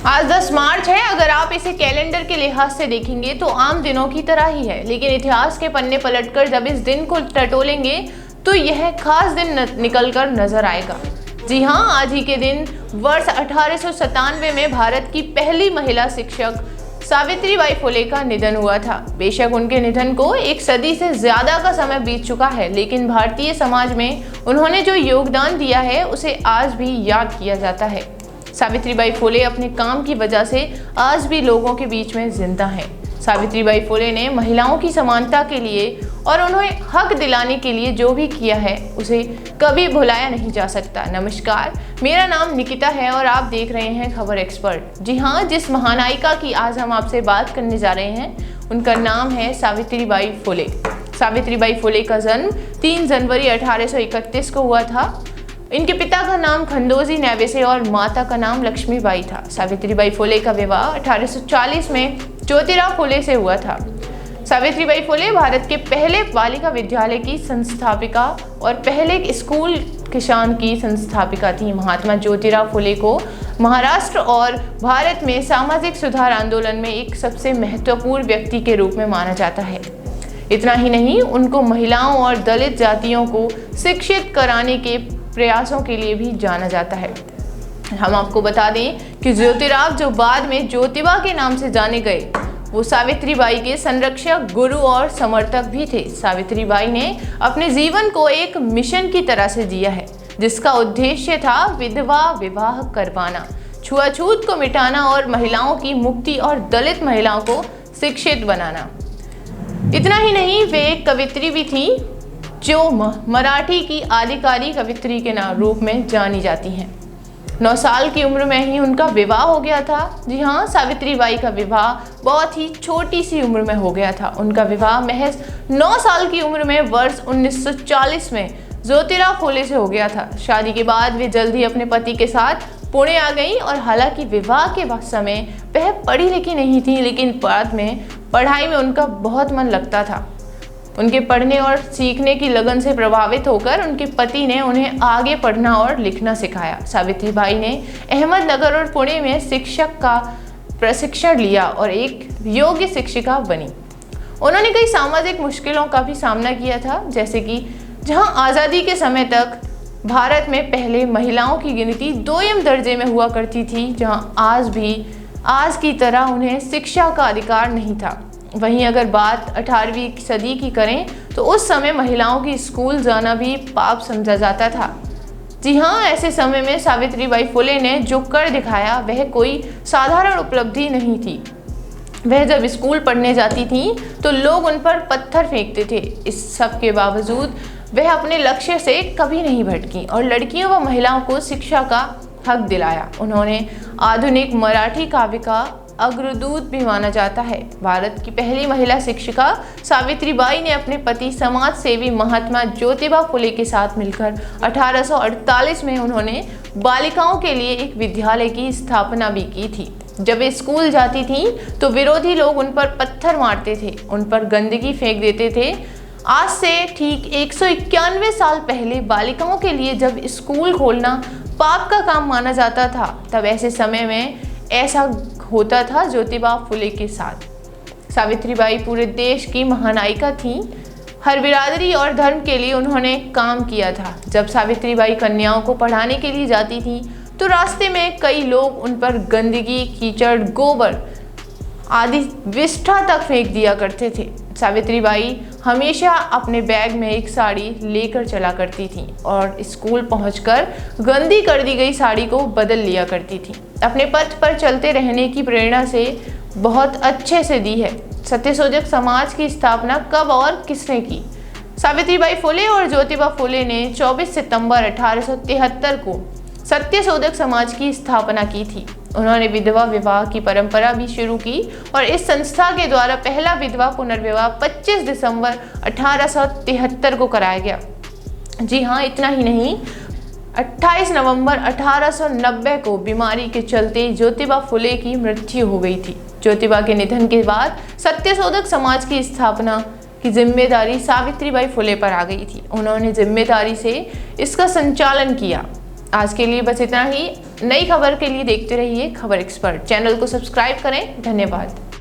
आज 10 मार्च है। अगर आप इसे कैलेंडर के लिहाज से देखेंगे तो आम दिनों की तरह ही है, लेकिन इतिहास के पन्ने पलटकर जब इस दिन को टटोलेंगे तो यह खास दिन निकलकर नजर आएगा। जी हाँ, आज ही के दिन वर्ष 1897 में भारत की पहली महिला शिक्षक सावित्रीबाई फुले का निधन हुआ था। बेशक उनके निधन को एक सदी से ज्यादा का समय बीत चुका है, लेकिन भारतीय समाज में उन्होंने जो योगदान दिया है उसे आज भी याद किया जाता है। सावित्रीबाई फुले अपने काम की वजह से आज भी लोगों के बीच में जिंदा हैं। सावित्रीबाई फुले ने महिलाओं की समानता के लिए और उन्हें हक दिलाने के लिए जो भी किया है उसे कभी भुलाया नहीं जा सकता। नमस्कार, मेरा नाम निकिता है और आप देख रहे हैं खबर एक्सपर्ट। जी हाँ, जिस महानायिका की आज हम आपसे बात करने जा रहे हैं उनका नाम है सावित्रीबाई फुले। सावित्रीबाई फुले का जन्म 3 जनवरी 1831 को हुआ था। इनके पिता का नाम खंडोजी नेवेसे और माता का नाम लक्ष्मीबाई था। सावित्रीबाई फुले का विवाह 1840 में ज्योतिराव फुले से हुआ था। सावित्रीबाई फुले भारत के पहले बालिका विद्यालय की संस्थापिका और पहले स्कूल किसान की संस्थापिका थी। महात्मा ज्योतिराव फुले को महाराष्ट्र और भारत में सामाजिक सुधार आंदोलन में एक सबसे महत्वपूर्ण व्यक्ति के रूप में माना जाता है। इतना ही नहीं, उनको महिलाओं और दलित जातियों को शिक्षित कराने के प्रयासों के लिए भी जाना जाता है। हम आपको बता दें कि ज्योतिराव, जो बाद में ज्योतिबा के नाम से जाने गए, वो सावित्रीबाई के संरक्षक, गुरु और समर्थक भी थे। सावित्रीबाई ने अपने जीवन को एक मिशन की तरह से जिया है, जिसका उद्देश्य था विधवा विवाह करवाना, छुआछूत को मिटाना और महिलाओं की मुक्ति और दलित महिलाओं को शिक्षित बनाना। इतना ही नहीं, वे एक कवित्री भी थी जो मराठी की आधिकारिक कवित्री के रूप में जानी जाती हैं। 9 साल की उम्र में ही उनका विवाह हो गया था। जी हाँ, सावित्रीबाई का विवाह बहुत ही छोटी सी उम्र में हो गया था। उनका विवाह महज 9 साल की उम्र में वर्ष 1940 में ज्योतिराव फुले से हो गया था। शादी के बाद वे जल्द ही अपने पति के साथ पुणे आ गई और हालांकि विवाह के समय वह पढ़ी लिखी नहीं थी, लेकिन बाद में पढ़ाई में उनका बहुत मन लगता था। उनके पढ़ने और सीखने की लगन से प्रभावित होकर उनके पति ने उन्हें आगे पढ़ना और लिखना सिखाया। सावित्रीबाई ने अहमदनगर और पुणे में शिक्षक का प्रशिक्षण लिया और एक योग्य शिक्षिका बनी। उन्होंने कई सामाजिक मुश्किलों का भी सामना किया था, जैसे कि जहां आज़ादी के समय तक भारत में पहले महिलाओं की गिनती 2ym दर्जे में हुआ करती थी, जहां आज की तरह उन्हें शिक्षा का अधिकार नहीं था। वहीं अगर बात 18वीं सदी की करें तो उस समय महिलाओं की स्कूल जाना भी पाप समझा जाता था। जी हाँ, ऐसे समय में सावित्रीबाई फुले ने जो कर दिखाया वह कोई साधारण उपलब्धि नहीं थी। वह जब स्कूल पढ़ने जाती थीं तो लोग उन पर पत्थर फेंकते थे। इस सब के बावजूद वह अपने लक्ष्य से कभी नहीं भटकी और लड़कियों व महिलाओं को शिक्षा का हक दिलाया। उन्होंने आधुनिक मराठी काव्य का अग्रदूत भी माना जाता है। भारत की पहली महिला शिक्षिका सावित्रीबाई ने अपने पति समाज सेवी महात्मा ज्योतिबा फुले के साथ मिलकर 1848 में उन्होंने बालिकाओं के लिए एक विद्यालय की स्थापना भी की थी। जब वे स्कूल जाती थीं तो विरोधी लोग उन पर पत्थर मारते थे, उन पर गंदगी फेंक देते थे। आज से ठीक 191 साल पहले बालिकाओं के लिए जब स्कूल खोलना पाप का काम माना जाता था, तब ऐसे समय में ऐसा होता था ज्योतिबा फुले के साथ। सावित्रीबाई पूरे देश की महानायिका थीं। हर बिरादरी और धर्म के लिए उन्होंने काम किया था। जब सावित्रीबाई कन्याओं को पढ़ाने के लिए जाती थीं तो रास्ते में कई लोग उन पर गंदगी, कीचड़, गोबर आदि विष्ठा तक फेंक दिया करते थे। सावित्रीबाई हमेशा अपने बैग में एक साड़ी लेकर चला करती थी और स्कूल पहुंचकर गंदी कर दी गई साड़ी को बदल लिया करती थी। अपने पथ पर चलते रहने की प्रेरणा से बहुत अच्छे से दी है। सत्यशोधक समाज की स्थापना कब और किसने की? सावित्रीबाई फुले और ज्योतिबा फुले ने 24 सितंबर 1873 को सत्यशोधक समाज की स्थापना की थी। उन्होंने विधवा विवाह की परंपरा भी शुरू की और इस संस्था के द्वारा पहला विधवा पुनर्विवाह 25 दिसंबर 1873 को कराया गया। जी हाँ, इतना ही नहीं, 28 नवंबर 1890 को बीमारी के चलते ज्योतिबा फुले की मृत्यु हो गई थी। ज्योतिबा के निधन के बाद सत्यशोधक समाज की स्थापना की जिम्मेदारी सावित्रीबाई फुले पर आ गई थी। उन्होंने जिम्मेदारी से इसका संचालन किया। आज के लिए बस इतना ही। नई खबर के लिए देखते रहिए खबर एक्सपर्ट। चैनल को सब्सक्राइब करें। धन्यवाद।